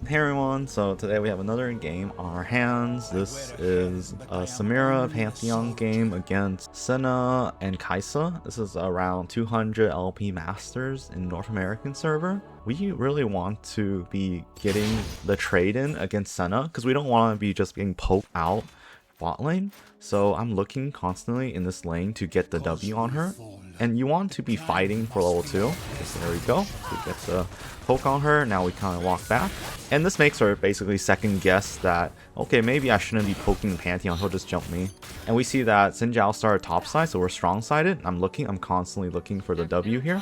Hey everyone, so today we have another game on our hands. This is a Samira Pantheon game against Senna and Kaisa. This is around 200 LP Masters in North American server. We really want to be getting the trade in against Senna because we don't want to be just being poked out bot lane. So I'm looking constantly in this lane to get the W on her. And you want to be fighting for level 2. Okay, so there we go. We get the poke on her. Now we kind of walk back. And this makes her basically second guess that, okay, maybe I shouldn't be poking the Pantheon. He'll just jump me. And we see that Xin Zhao started top side, so we're strong sided. I'm constantly looking for the W here.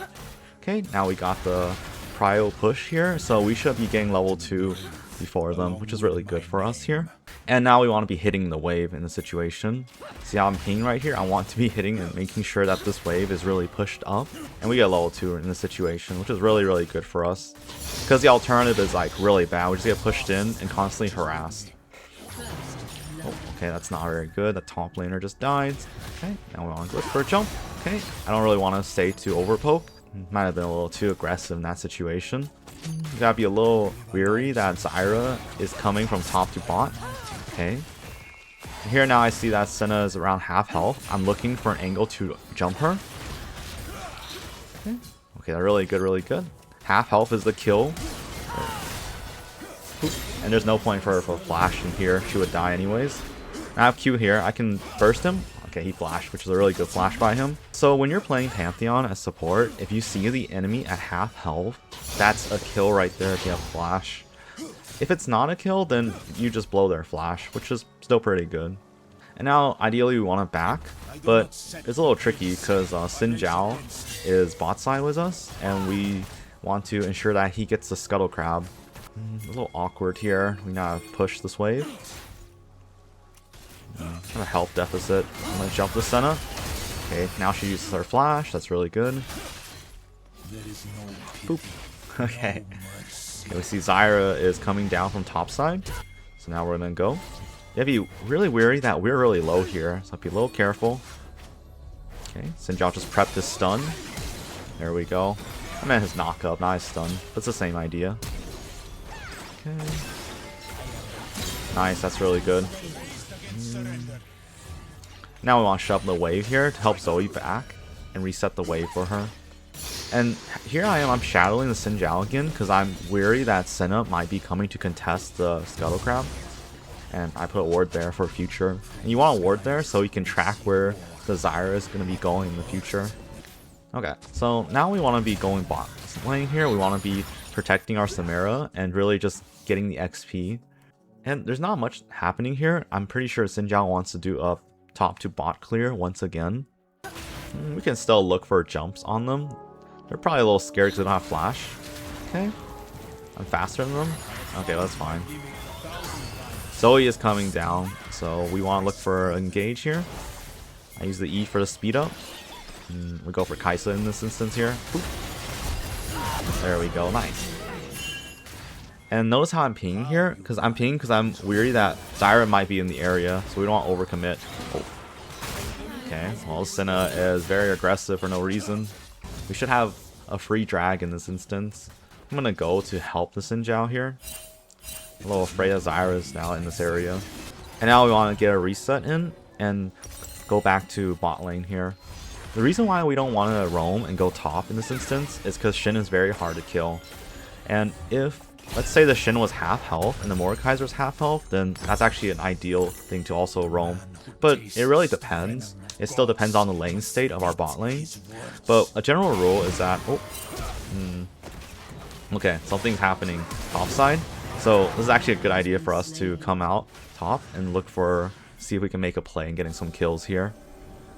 Okay, now we got the prio push here. So we should be getting level 2 before them, which is really good for us here. And now we want to be hitting the wave in the situation. See how I'm pinging right here? I want to be hitting and making sure that this wave is really pushed up. And we get level 2 in this situation, which is really good for us. Because the alternative is like really bad. We just get pushed in and constantly harassed. Oh, okay, that's not very good. The top laner just died. Okay, now we want to go for a jump. Okay, I don't really want to stay too overpoke. Might have been a little too aggressive in that situation. You gotta be a little weary that Zyra is coming from top to bot. Okay. Here now I see that Senna is around half health. I'm looking for an angle to jump her. Okay, really good. Half health is the kill. And there's no point for her for flash in here. She would die anyways. I have Q here. I can burst him. Okay, he flashed, which is a really good flash by him. So when you're playing Pantheon as support, if you see the enemy at half health, that's a kill right there if you have flash. If it's not a kill, then you just blow their flash, which is still pretty good. And now, ideally, we want to back, but it's a little tricky because Xin Zhao is bot side with us, and we want to ensure that he gets the scuttle crab. A little awkward here. We now push this wave. Kind of health deficit. I'm gonna jump the Senna. Okay, now she uses her flash. That's really good. Boop. Okay. We see Zyra is coming down from top side. So now we're gonna go. You have to be really wary that we're really low here. So be a little careful. Okay, Xin Zhao just prepped his stun. There we go. I meant his knock up, not his stun. That's the same idea. Okay. Nice, that's really good. Now we want to shove the wave here to help Zoe back and reset the wave for her. And here I am, I'm shadowing the Xin Zhao again because I'm weary that Senna might be coming to contest the Scuttle Crab. And I put a ward there for future. And you want a ward there so you can track where the Zyra is going to be going in the future. Okay, so now we want to be going bot lane here. We want to be protecting our Samira and really just getting the XP. And there's not much happening here. I'm pretty sure Xin Zhao wants to do a top to bot clear once again. We can still look for jumps on them. They're probably a little scared because they don't have flash. Okay. I'm faster than them. Okay, that's fine. Zoe is coming down, so we want to look for engage here. I use the E for the speed up. We go for Kaisa in this instance here. Boop. There we go, nice. And notice how I'm pinging here, because I'm pinging because I'm weary that Zyra might be in the area, so we don't want to overcommit. Oh. Okay, well Senna is very aggressive for no reason. We should have a free drag in this instance. I'm gonna go to help the Xin Zhao here. A little afraid that Zyra is now in this area. And now we want to get a reset in and go back to bot lane here. The reason why we don't want to roam and go top in this instance is because Shin is very hard to kill. And if, let's say the Shin was half health and the Mordekaiser's half health, then that's actually an ideal thing to also roam. But it really depends. It still depends on the lane state of our bot lane. But a general rule is that... Okay, something's happening top side. So this is actually a good idea for us to come out top and look for... See if we can make a play and getting some kills here.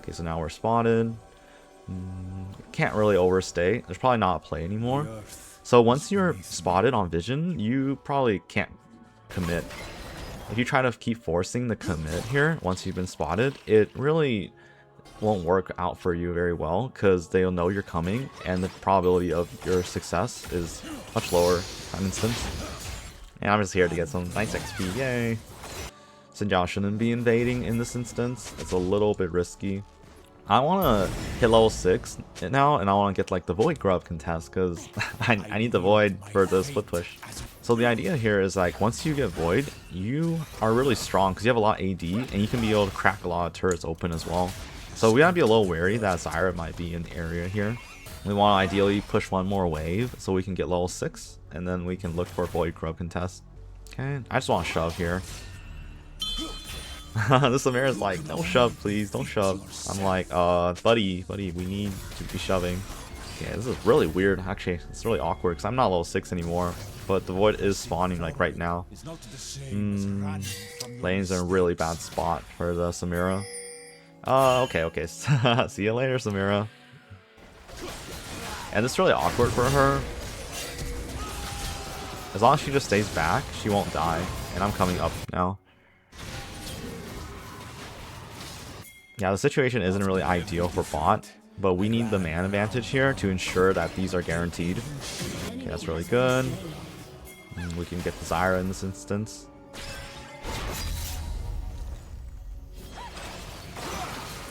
Okay, so now we're spotted. Can't really overstay. There's probably not a play anymore. So once you're spotted on vision, you probably can't commit. If you try to keep forcing the commit here, once you've been spotted, it really won't work out for you very well because they'll know you're coming and the probability of your success is much lower in that instance. And I'm just here to get some nice XP, yay! Xin Zhao shouldn't be invading in this instance. It's a little bit risky. I want to hit level 6 now, and I want to get like the Void Grub contest, because I need the Void for the split push. So the idea here is like, once you get Void, you are really strong, because you have a lot of AD, and you can be able to crack a lot of turrets open as well. So we gotta be a little wary that Zyra might be in the area here. We want to ideally push one more wave, so we can get level 6, and then we can look for Void Grub contest. Okay, I just want to shove here. This Samira's like, don't shove, please, don't shove. I'm like, buddy, we need to be shoving. Yeah, this is really weird. Actually, it's really awkward because I'm not level 6 anymore, but the Void is spawning like right now. Lane's in a really bad spot for the Samira. Okay. See you later, Samira. And it's really awkward for her. As long as she just stays back, she won't die. And I'm coming up now. Yeah, the situation isn't really ideal for bot, but we need the man advantage here to ensure that these are guaranteed. Okay, that's really good. We can get the Zyra in this instance.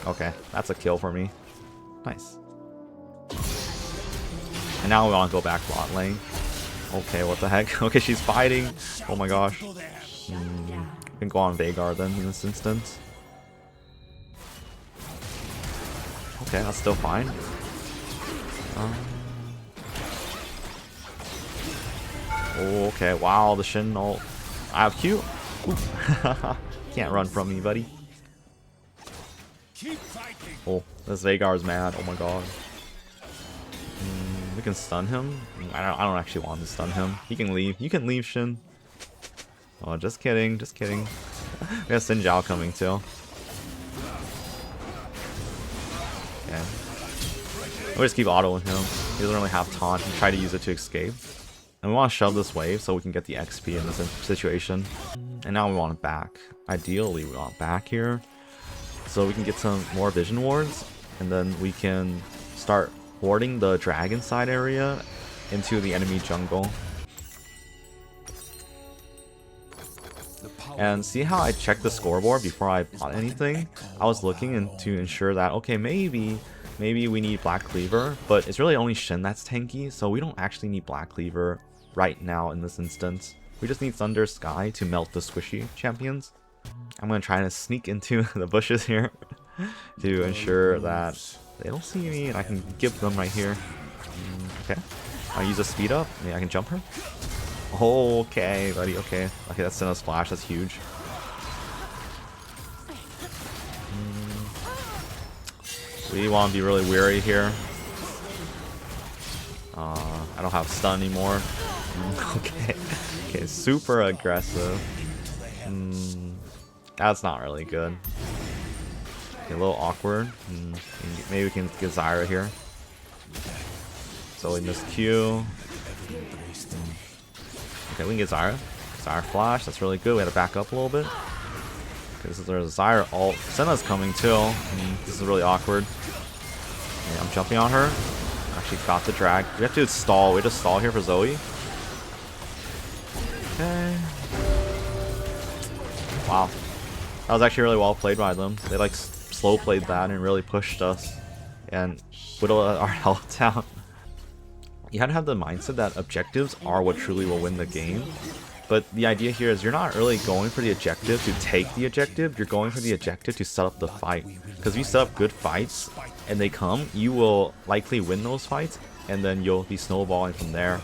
Okay, that's a kill for me. Nice. And now we want to go back bot lane. Okay, what the heck? Okay, she's fighting. Oh my gosh. We can go on Veigar then in this instance. Okay, that's still fine. Oh, okay, wow, the Shin ult. I have Q. Can't run from me, buddy. Oh, this Veigar's mad. Oh my god. We can stun him. I don't actually want to stun him. He can leave. You can leave, Shin. Oh, just kidding. Just kidding. We have Xin Zhao coming too. Okay. We'll just keep autoing him. He doesn't really have taunt. We try to use it to escape. And we want to shove this wave so we can get the XP in this situation. And now we want it back. Ideally, we want back here. So we can get some more vision wards. And then we can start warding the dragon side area into the enemy jungle. And see how I checked the scoreboard before I bought anything? I was looking to ensure that, okay, maybe we need Black Cleaver, but it's really only Shin that's tanky, so we don't actually need Black Cleaver right now in this instance. We just need Thunder Sky to melt the squishy champions. I'm going to try to sneak into the bushes here to ensure that they don't see me and I can give them right here. Okay, I'll use a speed up. Maybe I can jump her. Okay, buddy. Okay, that's Senna's flash. That's huge. We want to be really wary here. I don't have stun anymore. Okay, super aggressive. That's not really good. Okay, a little awkward. Maybe we can get Zyra here. So we missed Q. Okay, we can get Zyra. Zyra flash, that's really good. We had to back up a little bit. Okay, so there's a Zyra ult. Senna's coming too. This is really awkward. Okay, I'm jumping on her. Actually got the drag. We have to stall. We just stall here for Zoe. Okay. Wow. That was actually really well played by them. They like slow played that and really pushed us and whittled our health down. You gotta have the mindset that objectives are what truly will win the game. But the idea here is you're not really going for the objective to take the objective, you're going for the objective to set up the fight. Because if you set up good fights and they come, you will likely win those fights and then you'll be snowballing from there.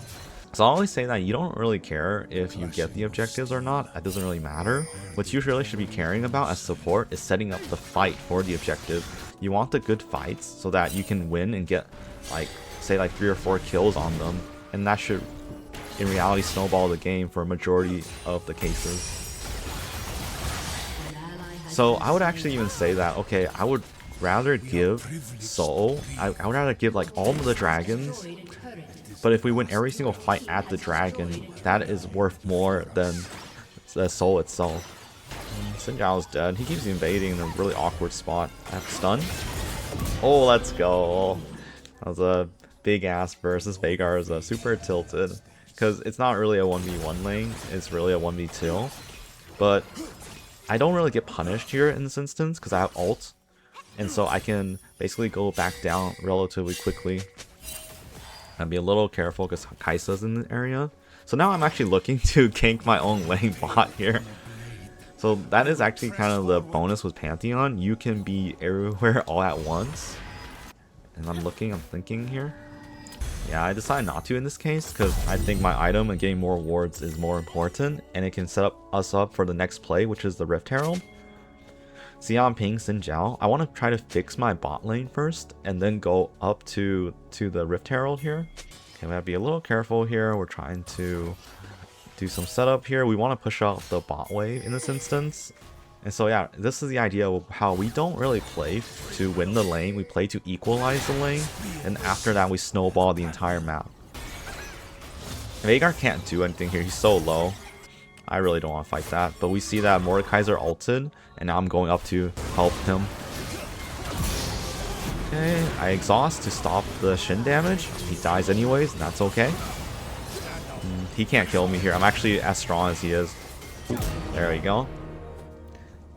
So I always say that you don't really care if you get the objectives or not, that doesn't really matter. What you really should be caring about as support is setting up the fight for the objective. You want the good fights so that you can win and get like, say like 3 or 4 kills on them, and that should in reality snowball the game for a majority of the cases. So I would actually even say that, okay, I would rather give Soul, I would rather give like all of the dragons, but if we win every single fight at the dragon, that is worth more than the Soul itself. Xin Zhao's dead. He keeps invading in a really awkward spot. I have stun. Oh, let's go. That was a big ass versus Veigar is super tilted because it's not really a 1v1 lane, it's really a 1v2. But I don't really get punished here in this instance because I have ult. And so I can basically go back down relatively quickly. And be a little careful because Kai'Sa's in the area. So now I'm actually looking to gank my own lane bot here. So that is actually kind of the bonus with Pantheon. You can be everywhere all at once. And I'm thinking here. Yeah, I decided not to in this case because I think my item and getting more wards is more important. And it can set us up for the next play, which is the Rift Herald. See how I'm ping Xin Zhao? I want to try to fix my bot lane first and then go up to the Rift Herald here. Okay, we have to be a little careful here. We're trying to do some setup here. We want to push out the bot wave in this instance. And so yeah, this is the idea of how we don't really play to win the lane. We play to equalize the lane. And after that, we snowball the entire map. Veigar can't do anything here. He's so low. I really don't want to fight that. But we see that Mordekaiser ulted. And now I'm going up to help him. Okay, I exhaust to stop the Shin damage. He dies anyways, and that's okay. He can't kill me here. I'm actually as strong as he is. There we go.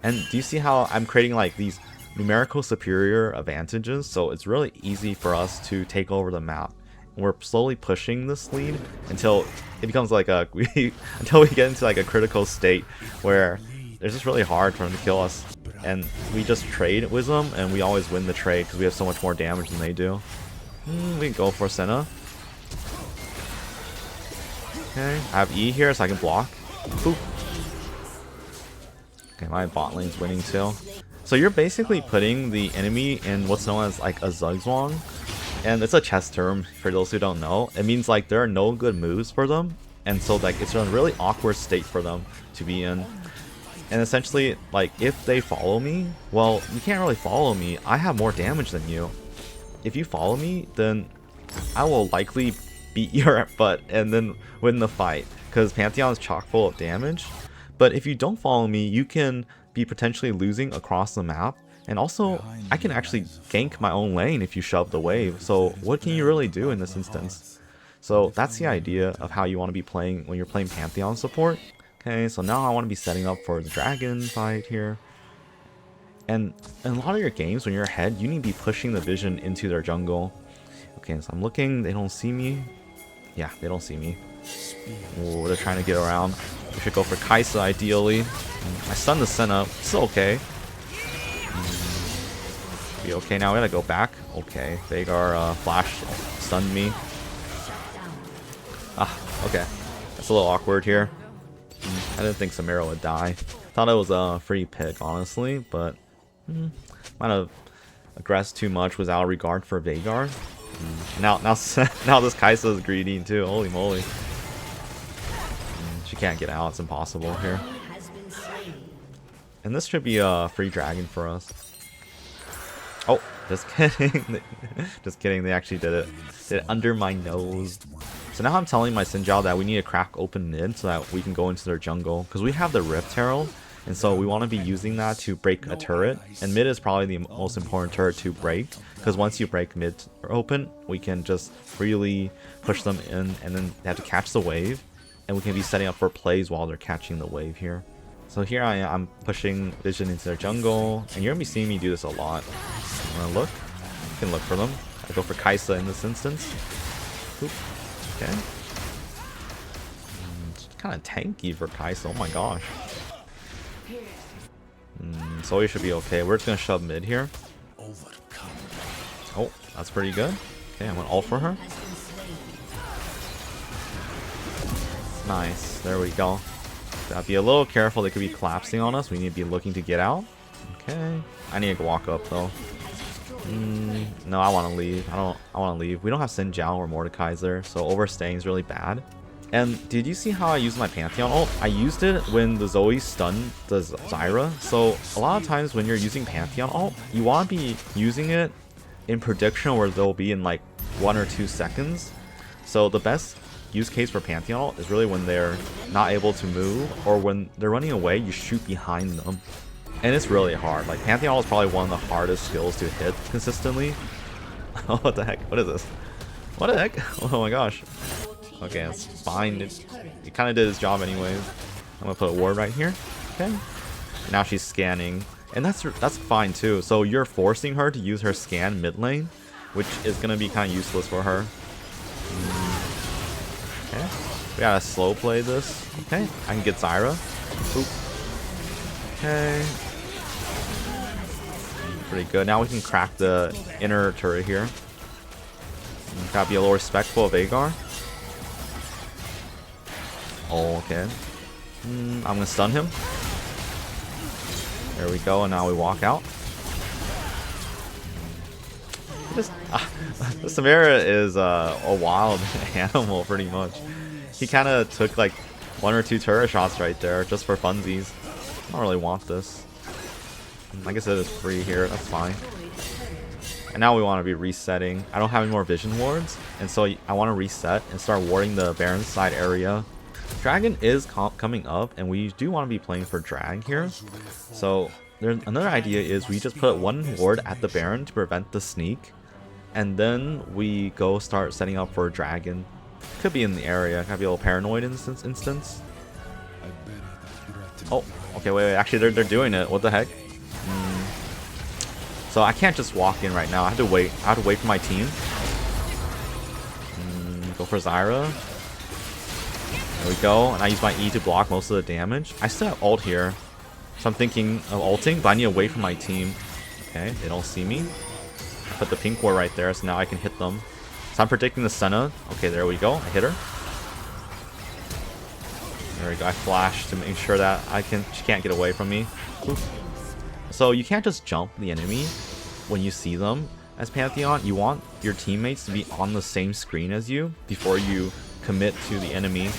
And do you see how I'm creating like these numerical superior advantages? So it's really easy for us to take over the map. And we're slowly pushing this lead until it becomes like until we get into like a critical state where it's just really hard for them to kill us. And we just trade with them and we always win the trade because we have so much more damage than they do. We can go for Senna. Okay, I have E here so I can block. Boop. Okay, my bot lane's winning too. So you're basically putting the enemy in what's known as like a Zugzwang. And it's a chess term for those who don't know. It means like there are no good moves for them. And so like it's a really awkward state for them to be in. And essentially, like, if they follow me, well, you can't really follow me. I have more damage than you. If you follow me, then I will likely beat your butt and then win the fight. Because Pantheon is chock full of damage. But if you don't follow me, you can be potentially losing across the map. And also, I can actually gank my own lane if you shove the wave. So what can you really do in this instance? So that's the idea of how you want to be playing when you're playing Pantheon support. Okay, so now I want to be setting up for the dragon fight here. And in a lot of your games, when you're ahead, you need to be pushing the vision into their jungle. Okay, so I'm looking. They don't see me. Yeah, they don't see me. Oh, they're trying to get around. We should go for Kai'Sa, ideally. I stunned the Senna. It's okay. Be okay now. We gotta go back. Okay, Veigar flash stunned me. Okay. That's a little awkward here. I didn't think Samira would die. Thought it was a free pick, honestly, but might have aggressed too much without regard for Veigar. Now this Kai'Sa is greedy too. Holy moly! She can't get out. It's impossible here. And this should be a free dragon for us. Oh, just kidding. Just kidding. They actually did it. Did it under my nose. So now I'm telling my Xin Zhao that we need to crack open mid so that we can go into their jungle. Because we have the Rift Herald. And so we want to be using that to break a turret. And mid is probably the most important turret to break. Because once you break mid open, we can just freely push them in. And then they have to catch the wave. And we can be setting up for plays while they're catching the wave here. So here I am, I'm pushing vision into their jungle. And you're going to be seeing me do this a lot. I'm going to look. You can look for them. I go for Kai'Sa in this instance. Oop. Okay. It's kind of tanky for Kai'Sa. Oh my gosh. So we should be okay. We're just going to shove mid here. Oh, that's pretty good. Okay, I'm going to ult for her. Nice. There we go. Gotta be a little careful. They could be collapsing on us. We need to be looking to get out. Okay. I need to walk up though. No, I want to leave. I want to leave. We don't have Xin Zhao or Mordekaiser, so overstaying is really bad. And did you see how I used my Pantheon ult? I used it when the Zoe stunned the Zyra. So a lot of times when you're using Pantheon ult, you want to be using it in prediction where they'll be in like 1 or 2 seconds. So the best use case for Pantheon ult is really when they're not able to move, or when they're running away, you shoot behind them. And it's really hard. Like, Pantheon ult is probably one of the hardest skills to hit consistently. Oh, what the heck? What is this? What the heck? Oh my gosh. Okay, it's fine. It kind of did its job anyways. I'm gonna put a ward right here. Okay. Now she's scanning. And that's fine too. So you're forcing her to use her scan mid lane, which is gonna be kind of useless for her. Okay, we gotta slow play this. Okay, I can get Zyra. Oop. Okay, pretty good. Now we can crack the inner turret here. Gotta be a little respectful of Veigar. Oh, okay. I'm gonna stun him. There we go, and now we walk out. Samara is a wild animal, pretty much. He kind of took like 1 or 2 turret shots right there, just for funsies. I don't really want this. Like I said, it's free here, that's fine. And now we want to be resetting. I don't have any more vision wards, and so I want to reset and start warding the Baron side area. Dragon is coming up, and we do want to be playing for drag here. So there's another idea is we just put 1 ward at the Baron to prevent the sneak, and then we go start setting up for dragon. Could be in the area. Gotta be a little paranoid in this instance. Oh, okay, wait. Actually, they're doing it. What the heck? So I can't just walk in right now. I have to wait. I have to wait for my team. Go for Zyra. There we go. And I use my E to block most of the damage. I still have ult here, so I'm thinking of ulting, but I need to wait for my team. Okay, they don't see me. I put the pink ward right there, so now I can hit them. So I'm predicting the Senna. Okay, there we go. I hit her. There we go. I flash to make sure that she can't get away from me. Oof. So you can't just jump the enemy when you see them. As Pantheon, you want your teammates to be on the same screen as you before you commit to the enemy.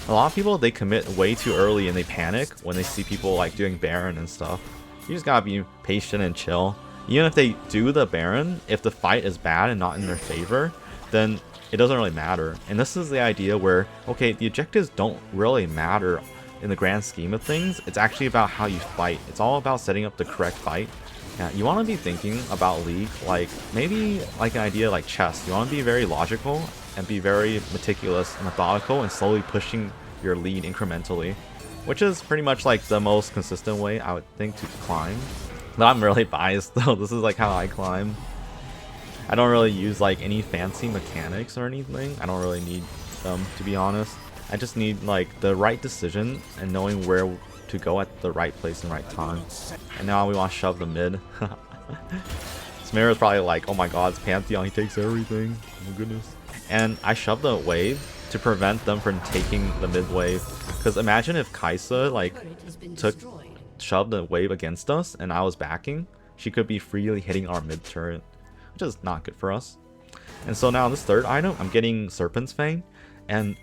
A lot of people, they commit way too early and they panic when they see people like doing Baron and stuff. You just gotta be patient and chill. Even if they do the Baron, if the fight is bad and not in their favor, then it doesn't really matter. And this is the idea where, okay, the objectives don't really matter in the grand scheme of things. It's actually about how you fight. It's all about setting up the correct fight. Yeah, you want to be thinking about League like maybe like an idea like chess. You want to be very logical and be very meticulous and methodical and slowly pushing your lead incrementally, which is pretty much like the most consistent way I would think to climb. But I'm really biased though. This is like how I climb. I don't really use like any fancy mechanics or anything. I don't really need them, to be honest. I just need like the right decision and knowing where to go at the right place and right time. And now we want to shove the mid. Samara's probably like, oh my god, it's Pantheon, he takes everything. Oh my goodness. And I shoved the wave to prevent them from taking the mid wave. Because imagine if Kaisa like shoved the wave against us and I was backing, she could be freely hitting our mid turret, which is not good for us. And so now this third item, I'm getting Serpent's Fang, and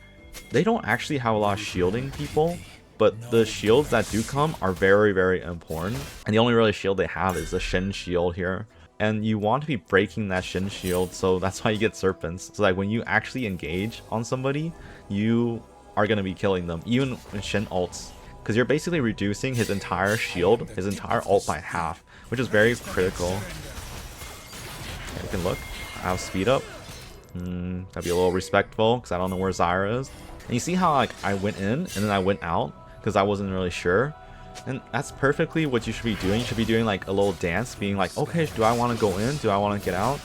they don't actually have a lot of shielding people, but the shields that do come are very, very important. And the only really shield they have is the Shin shield here. And you want to be breaking that Shin shield, so that's why you get Serpents. So like when you actually engage on somebody, you are going to be killing them, even when Shin ults. Because you're basically reducing his entire shield, his entire ult by half, which is very critical. Okay, we can look. I have speed up. Gotta be a little respectful because I don't know where Zyra is. And you see how like I went in and then I went out because I wasn't really sure. And that's perfectly what you should be doing. You should be doing like a little dance, being like, okay, do I want to go in? Do I want to get out?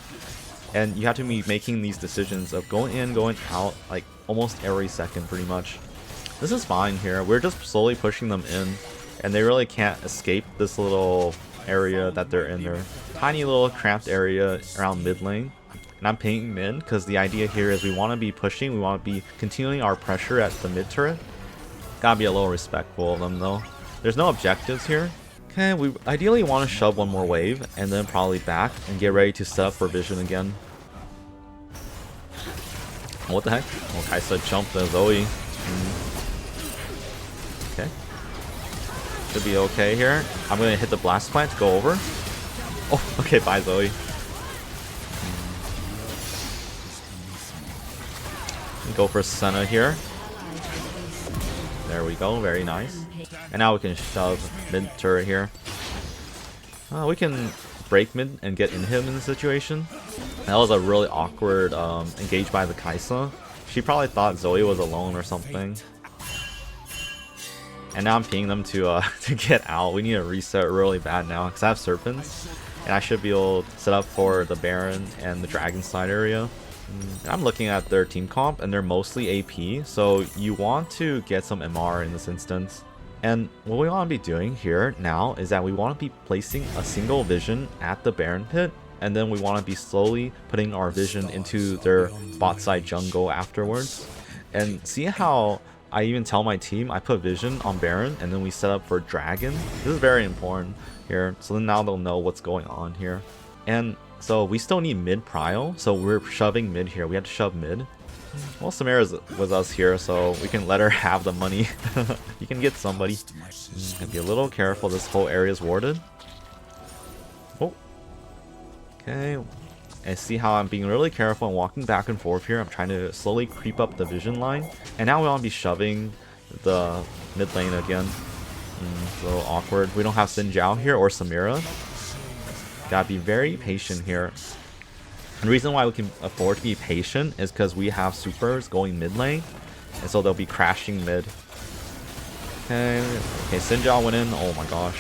And you have to be making these decisions of going in, going out, like almost every second pretty much. This is fine here. We're just slowly pushing them in, and they really can't escape this little area that they're in. Their tiny little cramped area around mid lane. And I'm pinging mid because the idea here is we want to be pushing, we want to be continuing our pressure at the mid turret. Gotta be a little respectful of them though. There's no objectives here. Okay, we ideally want to shove one more wave and then probably back and get ready to set up for vision again. What the heck? Oh, Kaisa jumped the Zoe. Okay. Should be okay here. I'm going to hit the blast plant to go over. Oh, okay, bye Zoe. Go for Senna here. There we go, very nice. And now we can shove mid turret here. We can break mid and get in him in the situation. That was a really awkward engage by the Kaisa. She probably thought Zoe was alone or something. And now I'm pinging them to to get out. We need to reset really bad now because I have serpents, and I should be able to set up for the Baron and the Dragon side area. And I'm looking at their team comp, and they're mostly AP, so you want to get some MR in this instance. And what we want to be doing here now is that we want to be placing a single vision at the Baron pit, and then we want to be slowly putting our vision into their bot side jungle afterwards. And see how I even tell my team I put vision on Baron and then we set up for Dragon. This is very important here, so then now they'll know what's going on here. And so we still need mid prio, so we're shoving mid here. We have to shove mid. Well, Samira's with us here, so we can let her have the money. You can get somebody. Be a little careful, this whole area is warded. Oh. Okay. And see how I'm being really careful and walking back and forth here. I'm trying to slowly creep up the vision line. And now we want to be shoving the mid lane again. It's a little awkward. We don't have Xin Zhao here or Samira. Gotta be very patient here. And the reason why we can afford to be patient is because we have supers going mid lane. And so they'll be crashing mid. Okay, Xin Zhao went in. Oh my gosh.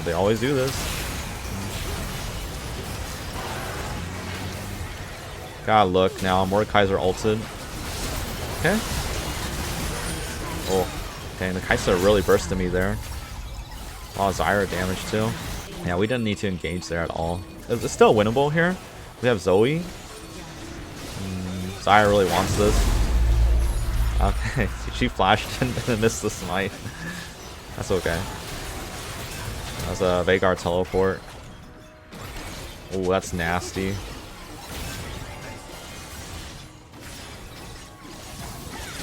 They always do this. Gotta look now. Mordekaiser ulted. Okay. Oh. Okay, and the Kai'Sa really bursted me there. A lot of Zyra damage too. Yeah, we didn't need to engage there at all. It's still winnable here. We have Zoe. Zyra really wants this. Okay, she flashed and missed the smite. That's okay. That's a Veigar teleport. Oh, that's nasty.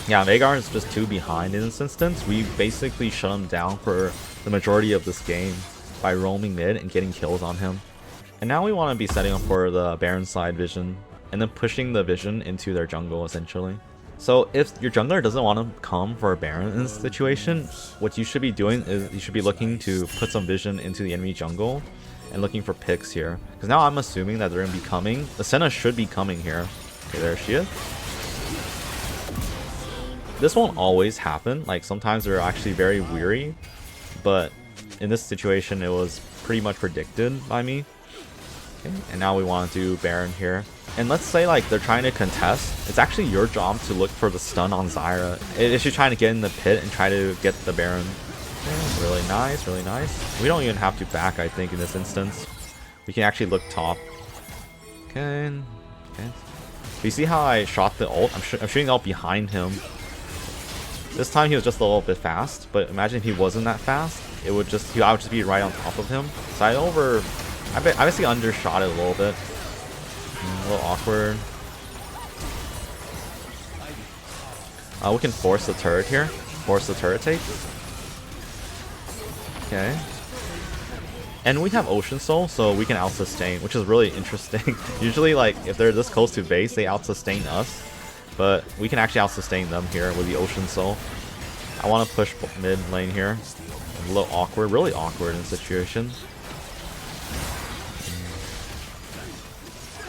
Yeah, Veigar is just 2 behind in this instance. We basically shut him down for the majority of this game by roaming mid and getting kills on him. And now we want to be setting up for the Baron side vision and then pushing the vision into their jungle essentially. So if your jungler doesn't want to come for a Baron in this situation, what you should be doing is you should be looking to put some vision into the enemy jungle and looking for picks here. Because now I'm assuming that they're going to be coming. The Senna should be coming here. Okay, there she is. This won't always happen, like sometimes they're actually very weary, but in this situation it was pretty much predicted by me. Okay, and now we want to do Baron here. And let's say like they're trying to contest, it's actually your job to look for the stun on Zyra. If you're trying to get in the pit and try to get the Baron. Okay, really nice, really nice. We don't even have to back, I think, in this instance. We can actually look top. Okay, okay. You see how I shot the ult? I'm shooting the ult behind him. This time he was just a little bit fast, but imagine if he wasn't that fast, I would just be right on top of him. So I basically undershot it a little bit. A little awkward. We can force the turret here. Force the turret take. Okay. And we have Ocean Soul, so we can out-sustain, which is really interesting. Usually, like, if they're this close to base, they out-sustain us. But we can actually out-sustain them here with the Ocean Soul. I want to push mid lane here. A little awkward, really awkward in this situation.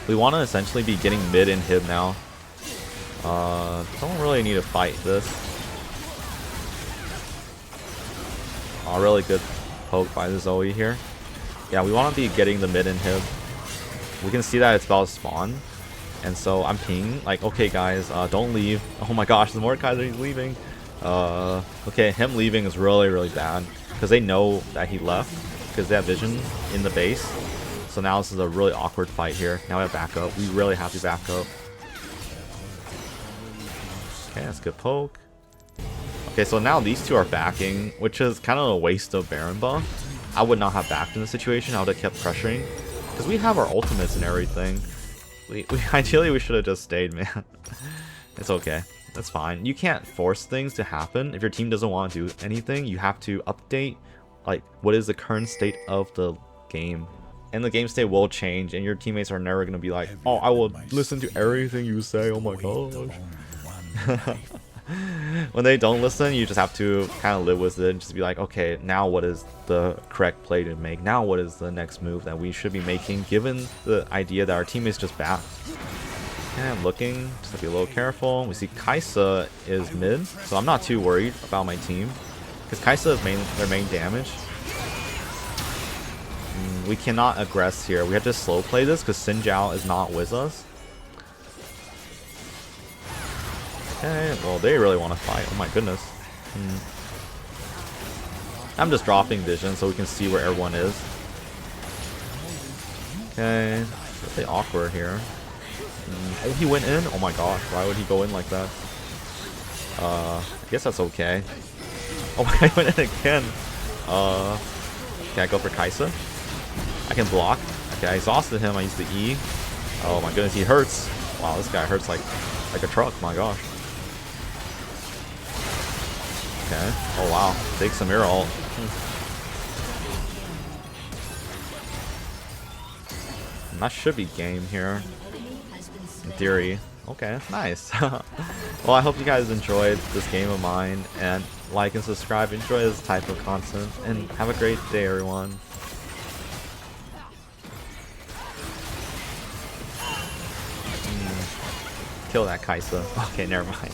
We want to essentially be getting mid inhib now. Don't really need to fight this. Oh, really good poke by the Zoe here. Yeah, we want to be getting the mid inhib. We can see that it's about to spawn. And so I'm pinging, like, okay guys, don't leave. Oh my gosh, the Mordekaiser is leaving. Okay, him leaving is really, really bad. Because they know that he left. Because they have vision in the base. So now this is a really awkward fight here. Now we have backup. We really have to back up. Okay, that's a good poke. Okay, so now these two are backing, which is kind of a waste of Baron buff. I would not have backed in this situation. I would have kept pressuring. Because we have our ultimates and everything. Ideally we should have just stayed, man. It's okay. That's fine. You can't force things to happen. If your team doesn't want to do anything, you have to update, like, what is the current state of the game. And the game state will change, and your teammates are never going to be like, oh, I will listen to everything you say, oh my gosh. When they don't listen, you just have to kind of live with it and just be like, okay, now what is the correct play to make? Now what is the next move that we should be making, given the idea that our team is just back? Okay, I'm looking, just to be a little careful. We see Kai'Sa is mid, so I'm not too worried about my team. Because Kaisa is their main damage. We cannot aggress here. We have to slow play this because Xin Zhao is not with us. Okay, well they really want to fight. Oh my goodness. I'm just dropping vision so we can see where everyone is. Okay, it's really awkward here. Oh, he went in? Oh my gosh, why would he go in like that? I guess that's okay. Oh my god, he went in again. Can I go for Kaisa? I can block. Okay, I exhausted him. I used the E. Oh my goodness, he hurts. Wow, this guy hurts like a truck. My gosh. Okay. Oh wow, big Samira ult. And that should be game here. In theory. Okay, nice. Well, I hope you guys enjoyed this game of mine, and like and subscribe. Enjoy this type of content, and have a great day, everyone. Kill that Kaisa. Okay, never mind.